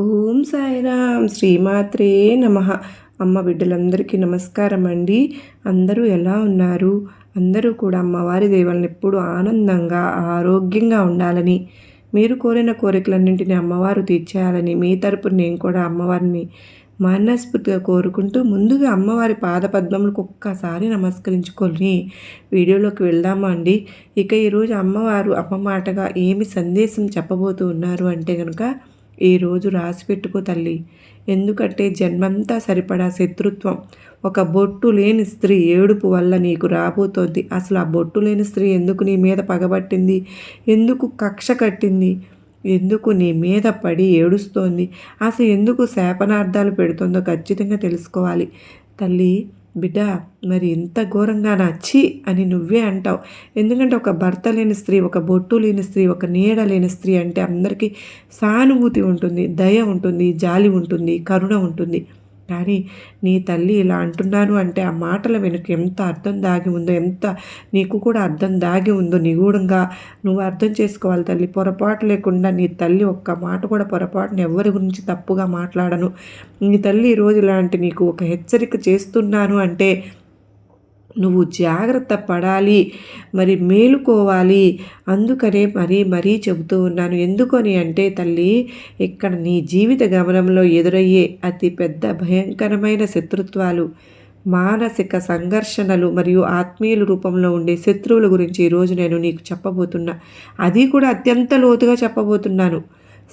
ఓం సాయిరామ్ శ్రీమాత్రే నమః. అమ్మ బిడ్డలందరికీ నమస్కారం అండి. అందరూ ఎలా ఉన్నారు? అందరూ కూడా అమ్మవారి దేవుళ్ళని ఎప్పుడు ఆనందంగా ఆరోగ్యంగా ఉండాలని, మీరు కోరిన కోరికలన్నింటినీ అమ్మవారు తీర్చేయాలని మీ తరపున నేను కూడా అమ్మవారిని మనస్ఫూర్తిగా కోరుకుంటూ ముందుగా అమ్మవారి పాదపద్మములకు ఒక్కసారి నమస్కరించుకొని వీడియోలోకి వెళ్దామా అండి. ఇక ఈరోజు అమ్మవారు అమ్మ మాటగా ఏమి సందేశం చెప్పబోతూ ఉన్నారు అంటే కనుక, ఈరోజు రాసి పెట్టుకో తల్లి. ఎందుకంటే జన్మంతా సరిపడా శత్రుత్వం ఒక బొట్టు లేని స్త్రీ ఏడుపు వల్ల నీకు రాబోతోంది. అసలు ఆ బొట్టు లేని స్త్రీ ఎందుకు నీ మీద పగబట్టింది? ఎందుకు కక్ష కట్టింది? ఎందుకు నీ మీద పడి ఏడుస్తోంది? అసలు ఎందుకు శాపనార్థాలు పెడుతుందో ఖచ్చితంగా తెలుసుకోవాలి తల్లి. బిడ్డ, మరి ఇంత ఘోరంగా నచ్చి అని నువ్వే అంటావు. ఎందుకంటే ఒక భర్త లేని స్త్రీ, ఒక బొట్టు లేని స్త్రీ, ఒక నీడ లేని స్త్రీ అంటే అందరికీ సానుభూతి ఉంటుంది, దయ ఉంటుంది, జాలి ఉంటుంది, కరుణ ఉంటుంది. కానీ నీ తల్లి ఇలా అంటున్నాను అంటే ఆ మాటల వెనుక ఎంత అర్థం దాగి ఉందో, ఎంత నీకు కూడా అర్థం దాగి ఉందో నిగూఢంగా నువ్వు అర్థం చేసుకోవాలి తల్లి. పొరపాటు లేకుండా నీ తల్లి ఒక్క మాట కూడా పొరపాటున ఎవరి గురించి తప్పుగా మాట్లాడను. నీ తల్లి ఈరోజు ఇలాంటి నీకు ఒక హెచ్చరిక చేస్తున్నాను అంటే నువ్వు జాగ్రత్త పడాలి, మరి మేలుకోవాలి. అందుకనే మరీ చెబుతూ ఉన్నాను. ఎందుకని అంటే తల్లి, ఇక్కడ నీ జీవిత గమనంలో ఎదురయ్యే అతి పెద్ద భయంకరమైన శత్రుత్వాలు, మానసిక సంఘర్షణలు మరియు ఆత్మీయుల రూపంలో ఉండే శత్రువుల గురించి ఈరోజు నేను నీకు చెప్పబోతున్నా. అది కూడా అత్యంత లోతుగా చెప్పబోతున్నాను.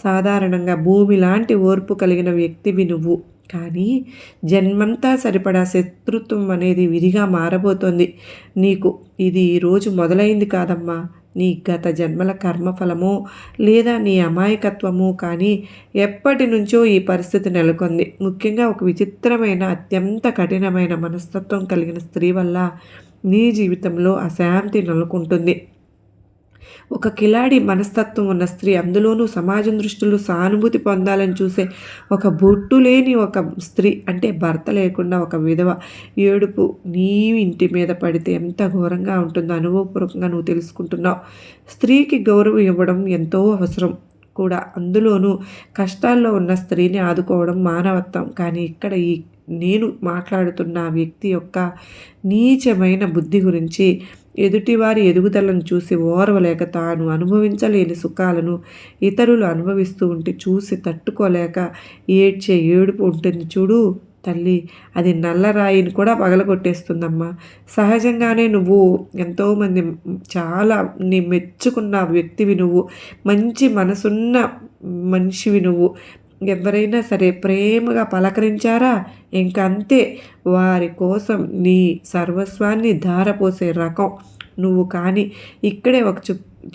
సాధారణంగా భూమి లాంటి ఓర్పు కలిగిన వ్యక్తివి నువ్వు. కానీ జన్మంతా సరిపడా శత్రుత్వం అనేది విధిగా మారబోతోంది నీకు. ఇది ఈరోజు మొదలైంది కాదమ్మా. నీ గత జన్మల కర్మఫలమో లేదా నీ అమాయకత్వమో కానీ ఎప్పటి నుంచో ఈ పరిస్థితి నెలకొంది. ముఖ్యంగా ఒక విచిత్రమైన అత్యంత కఠినమైన మనస్తత్వం కలిగిన స్త్రీ వల్ల నీ జీవితంలో అశాంతి నెలకొంటుంది. ఒక కిలాడి మనస్తత్వం ఉన్న స్త్రీ, అందులోనూ సమాజం దృష్టిలో సానుభూతి పొందాలని చూసే ఒక బొట్టు లేని ఒక స్త్రీ, అంటే భర్త లేకుండా ఒక విధవ ఏడుపు నీ ఇంటి మీద పడితే ఎంత ఘోరంగా ఉంటుందో అనుభవపూర్వకంగా నువ్వు తెలుసుకుంటున్నావు. స్త్రీకి గౌరవం ఇవ్వడం ఎంతో అవసరం కూడా, అందులోనూ కష్టాల్లో ఉన్న స్త్రీని ఆదుకోవడం మానవత్వం. కానీ ఇక్కడ నేను మాట్లాడుతున్న వ్యక్తి యొక్క నీచమైన బుద్ధి గురించి, ఎదుటివారి ఎదుగుదలను చూసి ఓర్వలేక తాను అనుభవించలేని సుఖాలను ఇతరులు అనుభవిస్తూ ఉంటే చూసి తట్టుకోలేక ఏడ్చే ఏడుపు ఉంటుంది చూడు తల్లి, అది నల్లరాయిని కూడా పగలగొట్టేస్తుందమ్మా. సహజంగానే నువ్వు ఎంతోమంది చాలా నీ మెచ్చుకున్న వ్యక్తివి నువ్వు, మంచి మనసున్న మనిషివి నువ్వు. ఎవరైనా సరే ప్రేమగా పలకరించారా ఇంక అంతే, వారి కోసం నీ సర్వస్వాన్ని ధారపోసే రకం నువ్వు. కానీ ఇక్కడే ఒక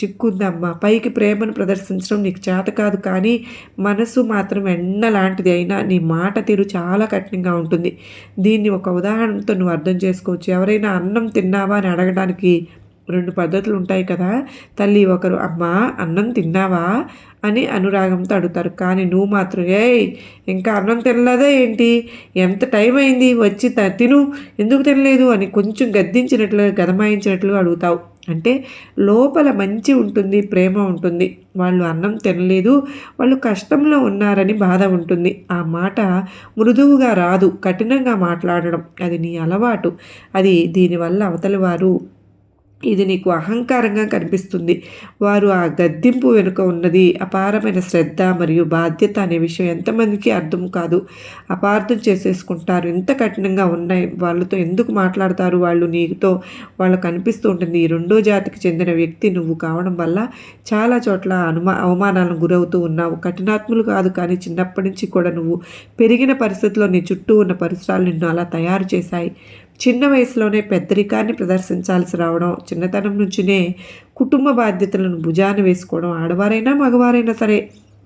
చిక్కుందమ్మా. పైకి ప్రేమను ప్రదర్శించడం నీకు చేత కాదు, కానీ మనసు మాత్రం ఎన్నలాంటిది అయినా నీ మాట తీరు చాలా కఠినంగా ఉంటుంది. దీన్ని ఒక ఉదాహరణతో నువ్వు అర్థం చేసుకోవచ్చు. ఎవరైనా అన్నం తిన్నావా అని అడగడానికి రెండు పద్ధతులు ఉంటాయి కదా తల్లి. ఒకరు అమ్మా అన్నం తిన్నావా అని అనురాగంతో అడుగుతారు. కానీ నువ్వు మాత్రం ఏయ్ ఇంకా అన్నం తినలేదా ఏంటి, ఎంత టైం అయింది వచ్చి తిను, ఎందుకు తినలేదు అని కొంచెం గద్దించినట్లు గదమాయించినట్లు అడుగుతావు. అంటే లోపల మంచి ఉంటుంది, ప్రేమ ఉంటుంది. వాళ్ళు అన్నం తినలేదు, వాళ్ళు కష్టంలో ఉన్నారని బాధ ఉంటుంది. ఆ మాట మృదువుగా రాదు, కఠినంగా మాట్లాడడం అది నీ అలవాటు. అది దీనివల్ల అవతలి వారు ఇది నీకు అహంకారంగా కనిపిస్తుంది. వారు ఆ గద్దింపు వెనుక ఉన్నది అపారమైన శ్రద్ధ మరియు బాధ్యత అనే విషయం ఎంతమందికి అర్థం కాదు. అపార్థం చేసేసుకుంటారు. ఎంత కఠినంగా ఉన్నాయి వాళ్ళతో ఎందుకు మాట్లాడతారు వాళ్ళు నీతో, వాళ్ళకు అనిపిస్తూ ఉంటుంది. ఈ రెండో జాతికి చెందిన వ్యక్తి నువ్వు కావడం వల్ల చాలా చోట్ల అవమానాలను గురవుతూ ఉన్నావు. కఠినాత్ములు కాదు, కానీ చిన్నప్పటి నుంచి కూడా నువ్వు పెరిగిన పరిస్థితుల్లో నీ చుట్టూ ఉన్న పరిసరాలు నిన్ను అలా తయారు చేశాయి. చిన్న వయసులోనే పెద్దరికాన్ని ప్రదర్శించాల్సి రావడం, చిన్నతనం నుంచినే కుటుంబ బాధ్యతలను భుజాన వేసుకోవడం, ఆడవారైనా మగవారైనా సరే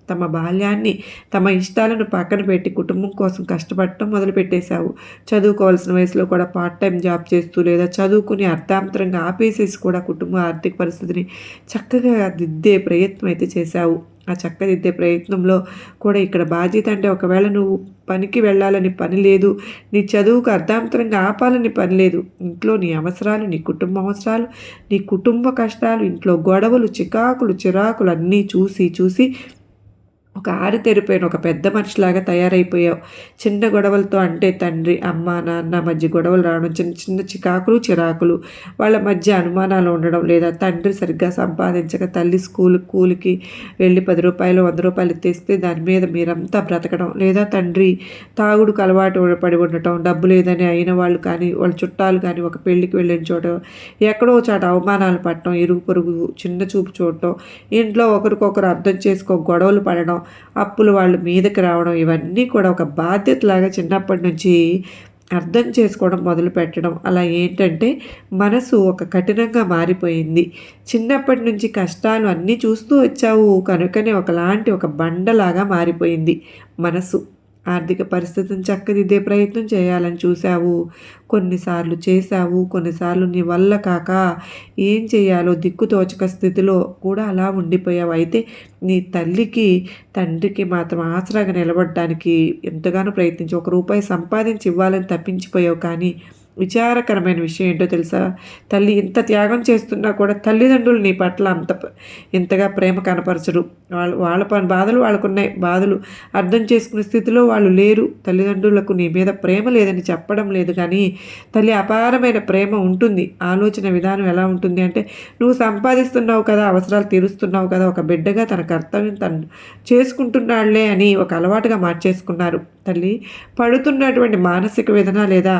తమ బాల్యాన్ని తమ ఇష్టాలను పక్కన పెట్టి కుటుంబం కోసం కష్టపడటం మొదలుపెట్టేశావు. చదువుకోవాల్సిన వయసులో కూడా పార్ట్ టైం జాబ్ చేస్తూ లేదా చదువుకుని అర్ధాంతరంగా ఆపేసేసి కూడా కుటుంబ ఆర్థిక పరిస్థితిని చక్కగా దిద్దే ప్రయత్నం అయితే చేశావు. ఆ చక్కదిద్దే ప్రయత్నంలో కూడా ఇక్కడ బాధ్యత అంటే ఒకవేళ నువ్వు పనికి వెళ్ళాలని పని లేదు, నీ చదువుకు అర్ధాంతరంగా ఆపాలని పని లేదు. ఇంట్లో నీ అవసరాలు, నీ కుటుంబ అవసరాలు, నీ కుటుంబ కష్టాలు, ఇంట్లో గొడవలు, చికాకులు, చిరాకులు అన్నీ చూసి ఒక ఆరితేరిపోయిన ఒక పెద్ద మనిషిలాగా తయారైపోయావు. చిన్న గొడవలతో అంటే తండ్రి, అమ్మ, నాన్న మధ్య గొడవలు రావడం, చిన్న చిన్న చికాకులు, చిరాకులు, వాళ్ళ మధ్య అనుమానాలు ఉండడం, లేదా తండ్రి సరిగ్గా సంపాదించక తల్లి కూలికి వెళ్ళి రూ. 10, రూ. 100 తెస్తే దాని మీద మీరంతా బ్రతకడం, లేదా తండ్రి తాగుడుకు అలవాటు పడి ఉండటం, డబ్బు లేదని అయిన వాళ్ళు కానీ, వాళ్ళ చుట్టాలు కానీ ఒక పెళ్ళికి వెళ్ళిన చోట ఎక్కడో చోట అవమానాలు పడటం, ఇరుగు పొరుగు చిన్న చూపు చూడటం, ఇంట్లో ఒకరికొకరు అర్థం చేసుకో గొడవలు పడడం, అప్పులు వాళ్ళ మీదకి రావడం, ఇవన్నీ కూడా ఒక బాధ్యతలాగా చిన్నప్పటి నుంచి అర్థం చేసుకోవడం మొదలు పెట్టడం. అలా ఏంటంటే మనసు ఒక కఠినంగా మారిపోయింది. చిన్నప్పటి నుంచి కష్టాలు అన్నీ చూస్తూ వచ్చావు కనుకనే ఒకలాంటి ఒక బండలాగా మారిపోయింది మనసు. ఆర్థిక పరిస్థితిని చక్కదిద్దే ప్రయత్నం చేయాలని చూశావు, కొన్నిసార్లు చేశావు, కొన్నిసార్లు నీ వల్ల కాక ఏం చేయాలో దిక్కుతోచక స్థితిలో కూడా అలా ఉండిపోయావు. అయితే నీ తల్లికి తండ్రికి మాత్రం ఆసరాగా నిలబడడానికి ఎంతగానో ప్రయత్నించి రూ. 1 సంపాదించి ఇవ్వాలని తప్పించిపోయావు. కానీ విచారకరమైన విషయం ఏంటో తెలుసా? తల్లి ఇంత త్యాగం చేస్తున్నా కూడా తల్లిదండ్రులు నీ పట్ల ఇంతగా ప్రేమ కనపరచరు. వాళ్ళ బాధలు వాళ్ళకున్నాయి. బాధలు అర్థం చేసుకునే స్థితిలో వాళ్ళు లేరు. తల్లిదండ్రులకు నీ మీద ప్రేమ లేదని చెప్పడం లేదు, కానీ తల్లి అపారమైన ప్రేమ ఉంటుంది. ఆలోచన విధానం ఎలా ఉంటుంది అంటే, నువ్వు సంపాదిస్తున్నావు కదా, అవసరాలు తీరుస్తున్నావు కదా, ఒక బిడ్డగా తన కర్తవ్యం తను చేసుకుంటున్నాళ్లే అని ఒక అలవాటుగా మార్చేసుకున్నారు. తల్లి పడుతున్నటువంటి మానసిక వేదన లేదా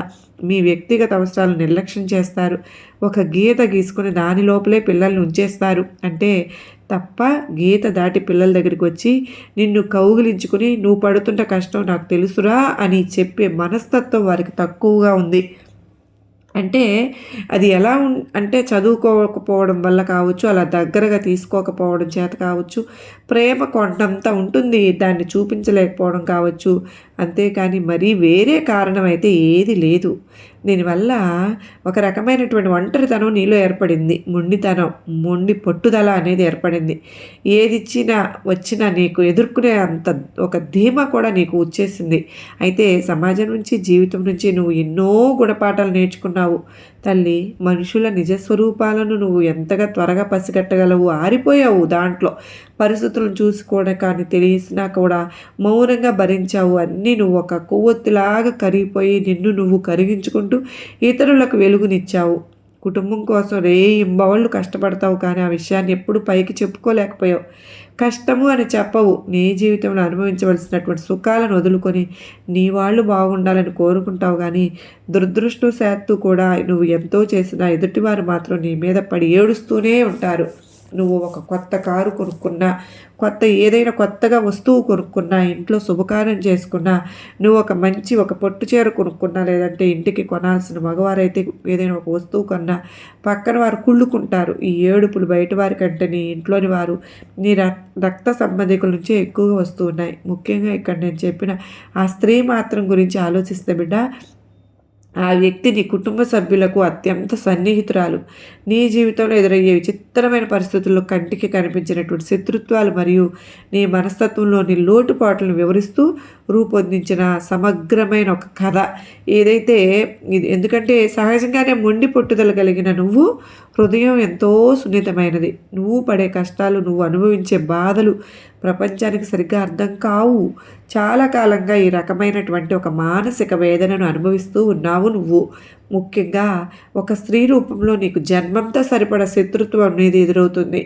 మీ వ్యక్తిగత అవసరాలు నిర్లక్ష్యం చేస్తారు. ఒక గీత గీసుకుని దాని లోపలే పిల్లల్ని ఉంచేస్తారు. అంటే తప్ప గీత దాటి పిల్లల దగ్గరికి వచ్చి నిన్ను కౌగిలించుకుని నువ్వు పడుతున్న కష్టం నాకు తెలుసురా అని చెప్పే మనస్తత్వం వారికి తక్కువగా ఉంది. అంటే అది ఎలా అంటే చదువుకోకపోవడం వల్ల కావచ్చు, అలా దగ్గరగా తీసుకోకపోవడం చేత కావచ్చు, ప్రేమ కొండంత ఉంటుంది, దాన్ని చూపించలేకపోవడం కావచ్చు. అంతేకాని మరీ వేరే కారణం అయితే ఏది లేదు. దీనివల్ల ఒక రకమైనటువంటి ఒంటరితనం నీలో ఏర్పడింది. మొండి పట్టుదల అనేది ఏర్పడింది. వచ్చినా నీకు ఎదుర్కొనే అంత ఒక ధీమా కూడా నీకు వచ్చేసింది. అయితే సమాజం నుంచి, జీవితం నుంచి నువ్వు ఎన్నో గుణపాఠాలు నేర్చుకున్నావు తల్లి. మనుషుల నిజస్వరూపాలను నువ్వు ఎంతగా త్వరగా పసిగట్టగలవు. ఆరిపోయావు దాంట్లో. పరిస్థితులను చూసుకోవడం కానీ తెలిసినా కూడా మౌనంగా భరించావు. అన్నీ నువ్వు ఒక కొవ్వొత్తిలాగా కరిగిపోయి నిన్ను నువ్వు కరిగించుకుంటూ ఇతరులకు వెలుగునిచ్చావు. కుటుంబం కోసం రేయింబవళ్ళు కష్టపడతావు, కానీ ఆ విషయాన్ని ఎప్పుడు పైకి చెప్పుకోలేకపోయావు. కష్టము అని చెప్పవు. నీ జీవితంలో అనుభవించవలసినటువంటి సుఖాలను వదులుకొని నీ వాళ్ళు బాగుండాలని కోరుకుంటావు, కానీ దురదృష్టవశాత్తు కూడా నువ్వు ఎంతో చేసినా ఎదుటివారు మాత్రం నీ మీద పడి ఏడుస్తూనే ఉంటారు. నువ్వు ఒక కొత్త కారు కొనుక్కున్నా, ఏదైనా కొత్తగా వస్తువు కొనుక్కున్నా, ఇంట్లో శుభకార్యం చేసుకున్నా, నువ్వు ఒక పట్టు చీర కొనుక్కున్నా, లేదంటే ఇంటికి కొనాల్సిన మగవారైతే ఏదైనా ఒక వస్తువు కొన్నా పక్కన వారు కుళ్ళుకుంటారు. ఈ ఏడుపులు బయట వారి కంటే నీ ఇంట్లోని వారు, నీ రక్త సంబంధికుల నుంచే ఎక్కువగా వస్తూ ఉన్నాయి. ముఖ్యంగా ఇక్కడ నేను చెప్పిన ఆ స్త్రీ మాత్రం గురించి ఆలోచిస్తే బిడ్డ, ఆ వ్యక్తి నీ కుటుంబ సభ్యులకు అత్యంత సన్నిహితురాలు. నీ జీవితంలో ఎదురయ్యే విచిత్రమైన పరిస్థితుల్లో కంటికి కనిపించినటువంటి శత్రుత్వాలు మరియు నీ మనస్తత్వంలోని లోటుపాట్లను వివరిస్తూ రూపొందించిన సమగ్రమైన ఒక కథ ఏదైతే ఇది. ఎందుకంటే సహజంగానే మొండి పట్టుదల కలిగిన నువ్వు హృదయం ఎంతో సున్నితమైనది. నువ్వు పడే కష్టాలు, నువ్వు అనుభవించే బాధలు ప్రపంచానికి సరిగ్గా అర్థం కావు. చాలా కాలంగా ఈ రకమైనటువంటి ఒక మానసిక వేదనను అనుభవిస్తూ ఉన్నావు నువ్వు. ముఖ్యంగా ఒక స్త్రీ రూపంలో నీకు జన్మంతా సరిపడ శత్రుత్వం అనేది ఎదురవుతుంది.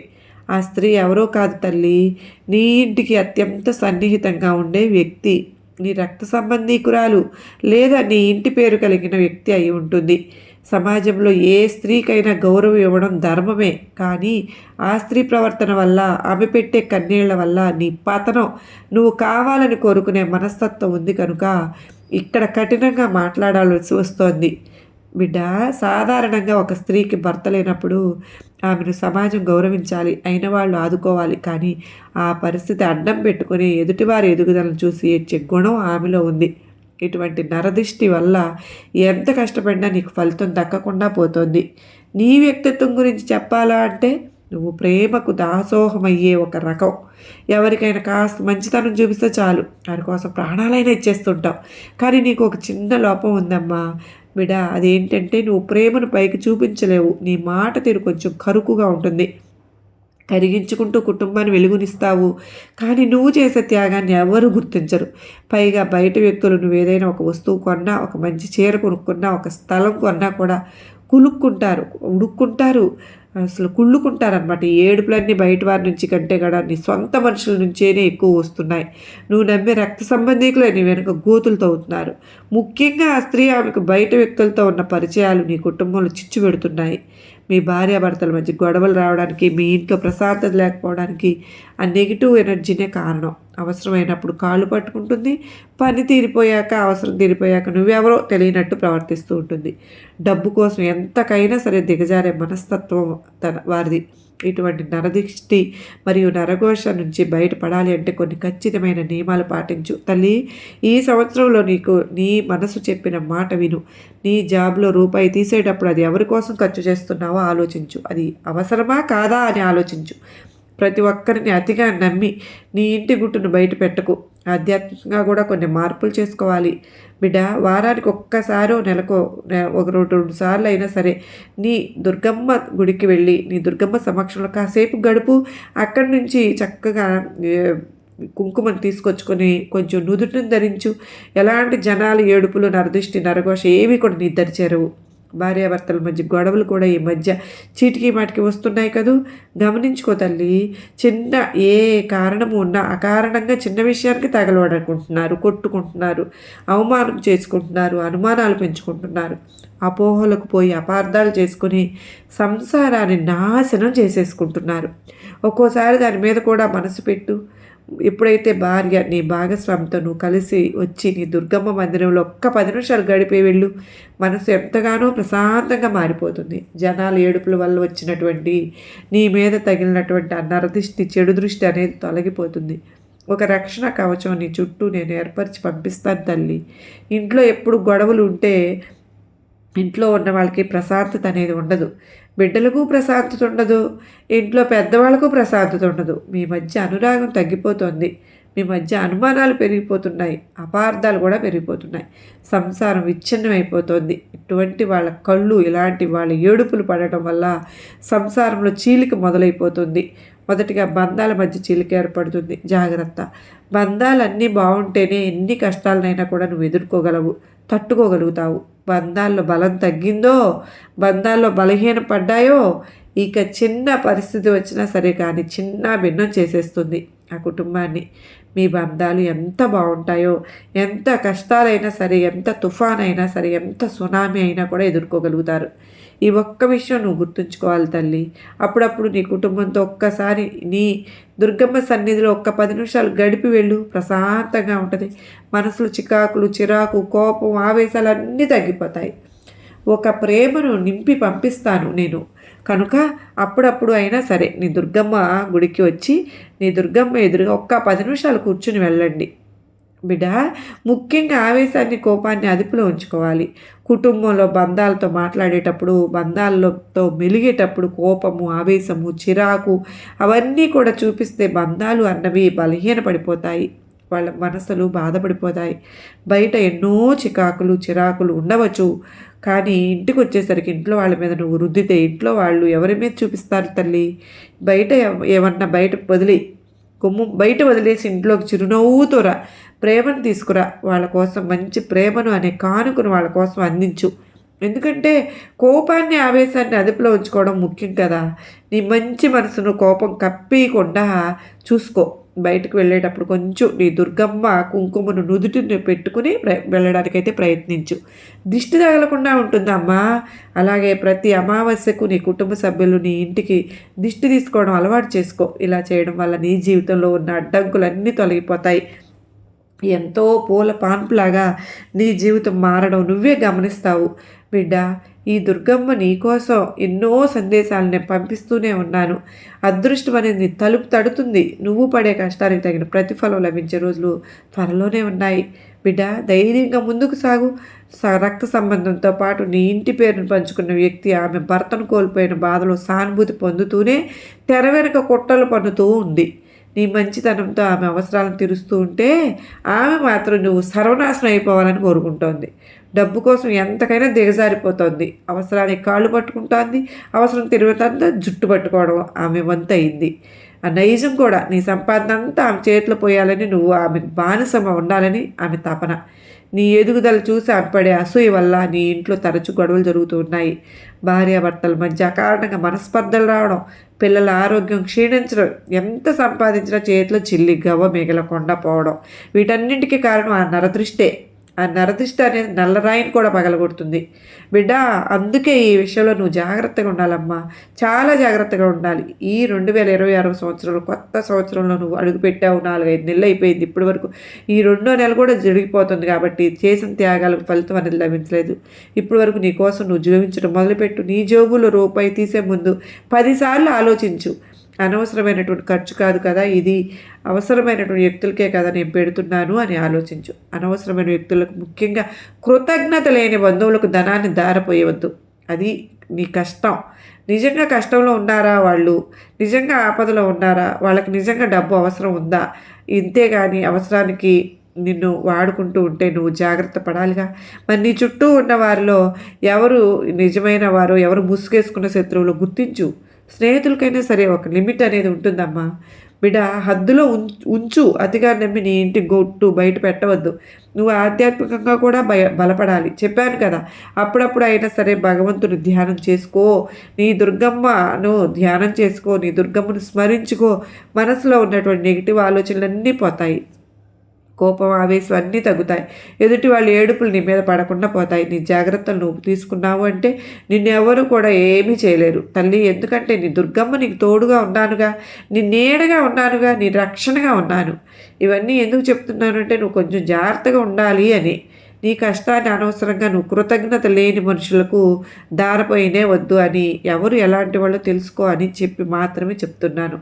ఆ స్త్రీ ఎవరో కాదు తల్లి, నీ ఇంటికి అత్యంత సన్నిహితంగా ఉండే వ్యక్తి, నీ రక్త సంబంధీకురాలు, లేదా నీ ఇంటి పేరు కలిగిన వ్యక్తి అయి ఉంటుంది. సమాజంలో ఏ స్త్రీకైనా గౌరవం ఇవ్వడం ధర్మమే, కానీ ఆ స్త్రీ ప్రవర్తన వల్ల, ఆమె పెట్టే కన్నీళ్ల వల్ల నీ పతనం, నువ్వు కావాలని కోరుకునే మనస్తత్వం ఉంది కనుక ఇక్కడ కఠినంగా మాట్లాడాల్సి వస్తోంది. బిడ్డ, సాధారణంగా ఒక స్త్రీకి భర్త లేనప్పుడు ఆమెను సమాజం గౌరవించాలి, అయిన వాళ్ళు ఆదుకోవాలి. కానీ ఆ పరిస్థితి అడ్డం పెట్టుకుని ఎదుటివారి ఎదుగుదలను చూసి ఏడ్చే గుణం ఆమెలో ఉంది. ఇటువంటి నరదిష్టి వల్ల ఎంత కష్టపడినా నీకు ఫలితం దక్కకుండా పోతుంది. నీ వ్యక్తిత్వం గురించి చెప్పాలా అంటే, నువ్వు ప్రేమకు దాసోహమయ్యే ఒక రకం. ఎవరికైనా కాస్త మంచితనం చూపిస్తే చాలు, వారి కోసం ప్రాణాలైనా ఇచ్చేస్తుంటావు. కానీ నీకు ఒక చిన్న లోపం ఉందమ్మా బిడా, అదేంటంటే నువ్వు ప్రేమను పైకి చూపించలేవు. నీ మాట తీరు కొంచెం కరుకుగా ఉంటుంది. కరిగించుకుంటూ కుటుంబాన్ని వెలుగునిస్తావు. కానీ నువ్వు చేసే త్యాగాన్ని ఎవరు గుర్తించరు. పైగా బయట వ్యక్తులు నువ్వేదైనా ఒక వస్తువు కొన్నా, ఒక మంచి చీర కొనుక్కున్నా, ఒక స్థలం కొన్నా కూడా కులుక్కుంటారు, ఉడుక్కుంటారు, అసలు కుళ్ళుకుంటారనమాట. ఈ ఏడుపులన్నీ బయట వారి నుంచి కంటే కూడా నీ సొంత మనుషుల నుంచేనే ఎక్కువ వస్తున్నాయి. నువ్వు నమ్మే రక్త సంబంధికులే నీ వెనుక గోతులు తవ్వుతున్నారు. ముఖ్యంగా ఆ స్త్రీ ఆమెకు బయట వ్యక్తులతో ఉన్న పరిచయాలు నీ కుటుంబంలో చిచ్చు పెడుతున్నాయి. మీ భార్యాభర్తల మధ్య గొడవలు రావడానికి, మీ ఇంట్లో ప్రశాంతత లేకపోవడానికి ఆ నెగిటివ్ ఎనర్జీనే కారణం. అవసరమైనప్పుడు కాళ్ళు పట్టుకుంటుంది, పని తీరిపోయాక, అవసరం తీరిపోయాక నువ్వెవరో తెలియనట్టు ప్రవర్తిస్తూ ఉంటుంది. డబ్బు కోసం ఎంతకైనా సరే దిగజారే మనస్తత్వం వారిది. ఇటువంటి నరదిష్టి మరియు నరఘోష నుంచి బయటపడాలి అంటే కొన్ని ఖచ్చితమైన నియమాలు పాటించు తల్లి. ఈ సంవత్సరంలో నీకు నీ మనసు చెప్పిన మాట విను. నీ జాబ్లో రూపాయి తీసేటప్పుడు అది ఎవరి కోసం ఖర్చు చేస్తున్నావో ఆలోచించు. అది అవసరమా కాదా అని ఆలోచించు. ప్రతి ఒక్కరిని అతిగా నమ్మి నీ ఇంటి గుట్టును బయట పెట్టకు. ఆధ్యాత్మికంగా కూడా కొన్ని మార్పులు చేసుకోవాలి బిడ్డ. వారానికి ఒక్కసారో నెలకో ఒక రెండు సార్లు అయినా సరే నీ దుర్గమ్మ గుడికి వెళ్ళి నీ దుర్గమ్మ సమక్షంలో కాసేపు గడుపు. అక్కడి నుంచి చక్కగా కుంకుమను తీసుకొచ్చుకొని కొంచెం నుదుటిని ధరించు. ఎలాంటి జనాలు ఏడుపులు, నరదృష్టి, నరఘోష ఏవి కూడా నీ దరిచేరవు. భార్యాభర్తల మధ్య గొడవలు కూడా ఈ మధ్య చీటికి మాటికి వస్తున్నాయి కదూ. గమనించుకో తల్లి. చిన్న ఏ కారణము ఉన్నా అకారణంగా చిన్న విషయానికి తగలబడుకుంటున్నారు, కొట్టుకుంటున్నారు, అవమానం చేసుకుంటున్నారు, అనుమానాలు పెంచుకుంటున్నారు. అపోహలకు పోయి అపార్థాలు చేసుకుని సంసారాన్ని నాశనం చేసేసుకుంటున్నారు. ఒక్కోసారి దాని మీద కూడా మనసు పెట్టు. ఎప్పుడైతే భార్య నీ భాగస్వామితో నువ్వు కలిసి వచ్చి నీ దుర్గమ్మ మందిరంలో ఒక్క 10 నిమిషాలు గడిపే వెళ్ళు, మనసు ఎంతగానో ప్రశాంతంగా మారిపోతుంది. జనాల ఏడుపుల వల్ల వచ్చినటువంటి నీ మీద తగిలినటువంటి ఆ నరదృష్టి, చెడు దృష్టి అనేది తొలగిపోతుంది. ఒక రక్షణ కవచం నీ చుట్టూ నేను ఏర్పరిచి పంపిస్తాను తల్లి. ఇంట్లో ఎప్పుడు గొడవలు ఉంటే ఇంట్లో ఉన్న వాళ్ళకి ప్రశాంతత అనేది ఉండదు. బిడ్డలకు ప్రశాంతత ఉండదు, ఇంట్లో పెద్దవాళ్ళకు ప్రశాంతత ఉండదు. మీ మధ్య అనురాగం తగ్గిపోతుంది, మీ మధ్య అనుమానాలు పెరిగిపోతున్నాయి, అపార్థాలు కూడా పెరిగిపోతున్నాయి, సంసారం విచ్ఛిన్నం అయిపోతుంది. ఇటువంటి వాళ్ళ కళ్ళు, ఇలాంటి వాళ్ళ ఏడుపులు పడటం వల్ల సంసారంలో చీలిక మొదలైపోతుంది. మొదటిగా బంధాల మధ్య చీలిక ఏర్పడుతుంది. జాగ్రత్త. బంధాలన్నీ బాగుంటేనే ఎన్ని కష్టాలనైనా కూడా నువ్వు ఎదుర్కోగలవు, తట్టుకోగలుగుతావు. బంధాల్లో బలం తగ్గిందో, బంధాల్లో బలహీన పడ్డాయో, ఇక చిన్న పరిస్థితి వచ్చినా సరే కానీ చిన్న భిన్నం చేసేస్తుంది ఆ కుటుంబాన్ని. మీ బంధాలు ఎంత బాగుంటాయో, ఎంత కష్టాలైనా సరే, ఎంత తుఫాన్ అయినా సరే, ఎంత సునామీ అయినా కూడా ఎదుర్కోగలుగుతారు. ఈ ఒక్క విషయం నువ్వు గుర్తుంచుకోవాలి తల్లి. అప్పుడప్పుడు నీ కుటుంబంతో ఒక్కసారి నీ దుర్గమ్మ సన్నిధిలో ఒక్క 10 నిమిషాలు గడిపి వెళ్ళు. ప్రశాంతంగా ఉంటుంది. మనసులో చికాకులు, చిరాకు, కోపం, ఆవేశాలు అన్నీ తగ్గిపోతాయి. ఒక ప్రేమను నింపి పంపిస్తాను నేను. కనుక అప్పుడప్పుడు అయినా సరే నీ దుర్గమ్మ గుడికి వచ్చి నీ దుర్గమ్మ ఎదురుగా ఒక్క 10 నిమిషాలు కూర్చుని వెళ్ళండి బిడ్డ. ముఖ్యంగా ఆవేశాన్ని, కోపాన్ని అదుపులో ఉంచుకోవాలి. కుటుంబంలో బంధాలతో మాట్లాడేటప్పుడు, బంధాలతో మెలిగేటప్పుడు కోపము, ఆవేశము, చిరాకు అవన్నీ కూడా చూపిస్తే బంధాలు అన్నవి బలహీనపడిపోతాయి. వాళ్ళ మనసులు బాధపడిపోతాయి. బయట ఎన్నో చికాకులు, చిరాకులు ఉండవచ్చు, కానీ ఇంటికి వచ్చేసరికి ఇంట్లో వాళ్ళ మీద నువ్వు రుద్దితే ఇంట్లో వాళ్ళు ఎవరి మీద చూపిస్తారు తల్లి? బయట ఏమన్నా బయట వదిలి కొమ్ము బయట వదిలేసి ఇంట్లోకి చిరునవ్వుతో రా. ప్రేమను తీసుకురా. వాళ్ళ కోసం మంచి ప్రేమను అనే కానుకను వాళ్ళ కోసం అందించు. ఎందుకంటే కోపాన్ని, ఆవేశాన్ని అదుపులో ఉంచుకోవడం ముఖ్యం కదా. నీ మంచి మనసును కోపం కప్పకుండా చూసుకో. బయటకు వెళ్ళేటప్పుడు కొంచెం నీ దుర్గమ్మ కుంకుమను నుదుటిని పెట్టుకుని వెళ్ళడానికైతే ప్రయత్నించు. దిష్టి తగలకుండా ఉంటుందమ్మా. అలాగే ప్రతి అమావాస్యకు నీ కుటుంబ సభ్యులు నీ ఇంటికి దిష్టి తీసుకోవడం అలవాటు చేసుకో. ఇలా చేయడం వల్ల నీ జీవితంలో ఉన్న అడ్డంకులన్నీ తొలగిపోతాయి. ఎంతో పూల పాన్పులాగా నీ జీవితం మారడం నువ్వే గమనిస్తావు బిడ్డ. ఈ దుర్గమ్మ నీకోసం ఎన్నో సందేశాలు నేను పంపిస్తూనే ఉన్నాను. అదృష్టం అనేది తలుపు తడుతుంది. నువ్వు పడే కష్టానికి తగిన ప్రతిఫలం లభించే రోజులు త్వరలోనే ఉన్నాయి బిడ్డ. ధైర్యంగా ముందుకు సాగు. రక్త సంబంధంతో పాటు నీ ఇంటి పేరును పంచుకున్న వ్యక్తి ఆమె భర్తను కోల్పోయిన బాధలో సానుభూతి పొందుతూనే తెర వెనుక కుట్రలు పన్నుతూ ఉంది. నీ మంచితనంతో ఆమె అవసరాలను తీరుస్తూ ఉంటే ఆమె మాత్రం నువ్వు సర్వనాశనం అయిపోవాలని కోరుకుంటోంది. డబ్బు కోసం ఎంతకైనా దిగజారిపోతోంది. అవసరానికి కాళ్ళు పట్టుకుంటోంది, అవసరం తిరుగుతుందో జుట్టు పట్టుకోవడం ఆమె వంతయింది. ఆ నైజం కూడా నీ సంపాదన అంతా ఆమె చేతిలో పోయాలని, నువ్వు ఆమెకు బానిసమ ఉండాలని ఆమె తపన. నీ ఎదుగుదల చూసి ఆమె పడే అసూయ వల్ల నీ ఇంట్లో తరచు గొడవలు జరుగుతూ ఉన్నాయి. భార్యాభర్తల మధ్య అకారణంగా మనస్పర్ధలు రావడం, పిల్లల ఆరోగ్యం క్షీణించడం, ఎంత సంపాదించినా చేతిలో చిల్లి గవ్వ మిగలకుండా పోవడం, వీటన్నింటికీ కారణం ఆ నరదృష్టే. ఆ నరదిష్ట అనేది నల్లరాయిని కూడా పగలగొడుతుంది. బిడ్డ, అందుకే ఈ విషయంలో నువ్వు జాగ్రత్తగా ఉండాలమ్మా, చాలా జాగ్రత్తగా ఉండాలి. ఈ 2026 సంవత్సరంలో, కొత్త సంవత్సరంలో నువ్వు అడుగుపెట్టావు, 4-5 నెలలు అయిపోయింది ఇప్పటి వరకు. ఈ 2వ నెల కూడా జరిగిపోతుంది కాబట్టి చేసిన త్యాగాలకు ఫలితం అనేది లభించలేదు. ఇప్పటి వరకు నీ కోసం నువ్వు జీవించడం మొదలుపెట్టు. నీ జేబులో రూపాయి తీసే ముందు 10 సార్లు ఆలోచించు. అనవసరమైనటువంటి ఖర్చు కాదు కదా ఇది, అవసరమైనటువంటి వ్యక్తులకే కదా నేను పెడుతున్నాను అని ఆలోచించు. అనవసరమైన వ్యక్తులకు, ముఖ్యంగా కృతజ్ఞత లేని బంధువులకు ధనాన్ని దారపోయవద్దు. అది నీ కష్టం. నిజంగా కష్టంలో ఉన్నారా వాళ్ళు? నిజంగా ఆపదలో ఉన్నారా? వాళ్ళకి నిజంగా డబ్బు అవసరం ఉందా? ఇంతేగాని అవసరానికి నిన్ను వాడుకుంటూ ఉంటే నువ్వు జాగ్రత్త పడాలిగా. మరి నీ చుట్టూ ఉన్న వారిలో ఎవరు నిజమైన వారు, ఎవరు ముసుగేసుకున్న శత్రువులు గుర్తించు. స్నేహితులకైనా సరే ఒక లిమిట్ అనేది ఉంటుందమ్మా. బిడ్డ, హద్దులో ఉంచు. అతిగా నమ్మి నీ ఇంటి గొట్టు బయట పెట్టవద్దు. నువ్వు ఆధ్యాత్మికంగా కూడా బలపడాలి. చెప్పాను కదా, అప్పుడప్పుడు అయినా సరే భగవంతుని ధ్యానం చేసుకో. నీ దుర్గమ్మను ధ్యానం చేసుకో, నీ దుర్గమ్మను స్మరించుకో. మనసులో ఉన్నటువంటి నెగిటివ్ ఆలోచనలన్నీ పోతాయి. కోపం, ఆవేశం అన్నీ తగ్గుతాయి. ఎదుటి వాళ్ళ ఏడుపులు నీ మీద పడకుండా పోతాయి. నీ జాగ్రత్తలు నువ్వు తీసుకున్నావు అంటే నిన్నెవరు కూడా ఏమీ చేయలేరు తల్లి. ఎందుకంటే నీ దుర్గమ్మ నీకు తోడుగా ఉన్నానుగా, నీ నీడగా ఉన్నానుగా, నీ రక్షణగా ఉన్నాను. ఇవన్నీ ఎందుకు చెప్తున్నాను అంటే నువ్వు కొంచెం జాగ్రత్తగా ఉండాలి అని. నీ కష్టాన్ని అనవసరంగా నువ్వు కృతజ్ఞత లేని మనుషులకు దారపోయినే వద్దు అని, ఎవరు ఎలాంటి వాళ్ళు తెలుసుకో అని చెప్పి మాత్రమే చెప్తున్నాను.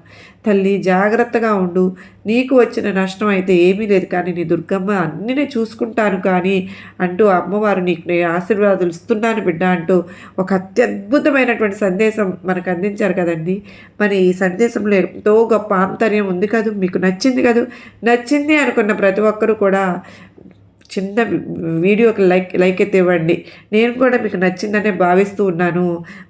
తల్లి, జాగ్రత్తగా ఉండు. నీకు వచ్చిన నష్టం అయితే ఏమీ లేదు, కానీ నీ దుర్గమ్మ అన్నీ చూసుకుంటాను కానీ అంటూ అమ్మవారు నీకు నేను ఆశీర్వాదాలు ఇస్తున్నాను బిడ్డ అంటూ ఒక అత్యద్భుతమైనటువంటి సందేశం మనకు అందించారు కదండి. మరి ఈ సందేశంలో ఎంతో గొప్ప ఆంతర్యం ఉంది కదూ. మీకు నచ్చింది కదూ. నచ్చింది అనుకున్న ప్రతి ఒక్కరూ కూడా చిన్న వీడియోకి లైక్ అయితే ఇవ్వండి. నేను కూడా మీకు నచ్చిందనే భావిస్తూ ఉన్నాను.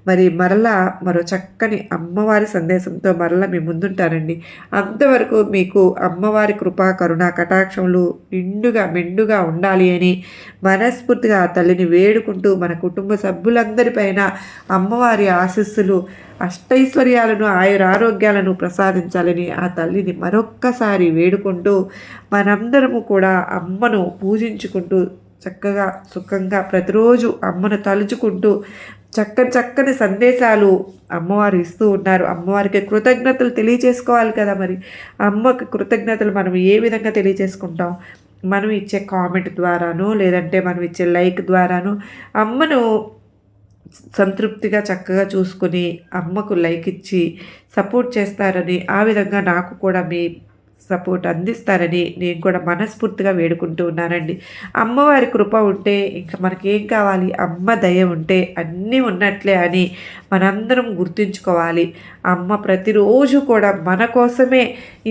మరి మరలా మరో చక్కని అమ్మవారి సందేశంతో మరలా మీ ముందుంటానండి. అంతవరకు మీకు అమ్మవారి కృపా కరుణ కటాక్షములు నిండుగా మెండుగా ఉండాలి అని మనస్ఫూర్తిగా ఆ తల్లిని వేడుకుంటూ, మన కుటుంబ సభ్యులందరిపైన అమ్మవారి ఆశీస్సులు, అష్టైశ్వర్యాలను, ఆయురారోగ్యాలను ప్రసాదించాలని ఆ తల్లిని మరొక్కసారి వేడుకుంటూ, మనందరము కూడా అమ్మను పూజించుకుంటూ చక్కగా సుఖంగా ప్రతిరోజు అమ్మను తలుచుకుంటూ చక్కని సందేశాలు అమ్మవారు ఇస్తూ ఉన్నారు. అమ్మవారికి కృతజ్ఞతలు తెలియచేసుకోవాలి కదా. మరి అమ్మకి కృతజ్ఞతలు మనం ఏ విధంగా తెలియచేసుకుంటాం? మనం ఇచ్చే కామెంట్ ద్వారానో, లేదంటే మనం ఇచ్చే లైక్ ద్వారానో అమ్మను సంతృప్తిగా చక్కగా చూసుకొని అమ్మకు లైక్ ఇచ్చి సపోర్ట్ చేస్తారని, ఆ విధంగా నాకు కూడా మీ సపోర్ట్ అందిస్తారని నేను కూడా మనస్ఫూర్తిగా వేడుకుంటూ ఉన్నానండి. అమ్మవారి కృప ఉంటే ఇంకా మనకేం కావాలి? అమ్మ దయ ఉంటే అన్నీ ఉన్నట్లే అని మనందరం గుర్తుంచుకోవాలి. అమ్మ ప్రతిరోజు కూడా మన కోసమే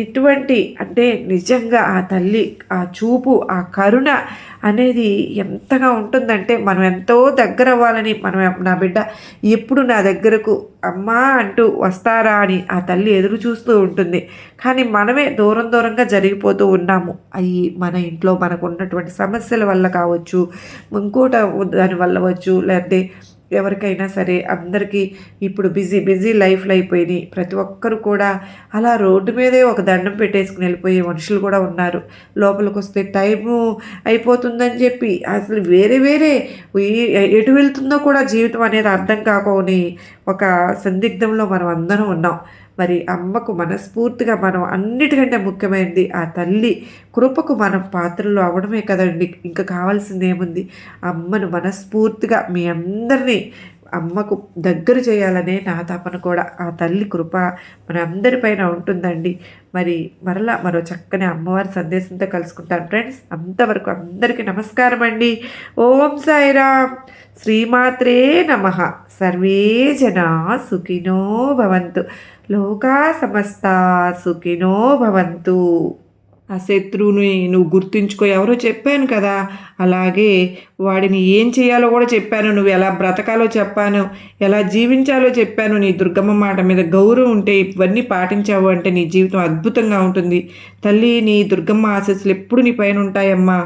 ఇటువంటి, అంటే నిజంగా ఆ తల్లి ఆ చూపు, ఆ కరుణ అనేది ఎంతగా ఉంటుందంటే మనం ఎంతో దగ్గర అవ్వాలని, నా బిడ్డ ఎప్పుడు నా దగ్గరకు అమ్మా అంటూ వస్తారా అని ఆ తల్లి ఎదురు చూస్తూ ఉంటుంది. కానీ మనమే దూరంగా జరిగిపోతూ ఉన్నాము. అవి మన ఇంట్లో మనకు ఉన్నటువంటి సమస్యల వల్ల కావచ్చు, ఇంకోట దాని వల్ల వచ్చు, లేకపోతే ఎవరికైనా సరే అందరికీ ఇప్పుడు బిజీ లైఫ్లో అయిపోయినాయి. ప్రతి ఒక్కరు కూడా అలా రోడ్డు మీదే ఒక దండం పెట్టేసుకుని వెళ్ళిపోయే మనుషులు కూడా ఉన్నారు. లోపలికి వస్తే టైము అయిపోతుందని చెప్పి అసలు వేరే ఎటు వెళ్తుందో కూడా జీవితం అనేది అర్థం కాకొని ఒక సందిగ్ధంలో మనం అందరం ఉన్నాం. మరి అమ్మకు మనస్ఫూర్తిగా మనం అన్నిటికంటే ముఖ్యమైనది ఆ తల్లి కృపకు మనం పాత్రలు అవ్వడమే కదండి. ఇంకా కావాల్సింది ఏముంది? అమ్మను మనస్ఫూర్తిగా మీ అందరినీ అమ్మకు దగ్గర చేయాలనే నా తపన కూడా. ఆ తల్లి కృప మనందరిపైన ఉంటుందండి. మరి మరలా మరో చక్కని అమ్మవారి సందేశంతో కలుసుకుంటాను ఫ్రెండ్స్. అంతవరకు అందరికీ నమస్కారం అండి. ఓం సాయిరామ్. శ్రీమాత్రే నమః. సర్వే జనా సుఖినో భవంతు. లోకా సమస్తా సుఖినో భవంతు. ఆ శత్రువుని నువ్వు గుర్తుంచుకో, ఎవరో చెప్పాను కదా, అలాగే వాడిని ఏం చేయాలో కూడా చెప్పాను, నువ్వు ఎలా బ్రతకాలో చెప్పాను, ఎలా జీవించాలో చెప్పాను. నీ దుర్గమ్మ మాట మీద గౌరవం ఉంటే ఇవన్నీ పాటించావు అంటే నీ జీవితం అద్భుతంగా ఉంటుంది. తల్లి నీ దుర్గమ్మ ఆశీస్సులు ఎప్పుడు నీ పైన ఉంటాయమ్మా.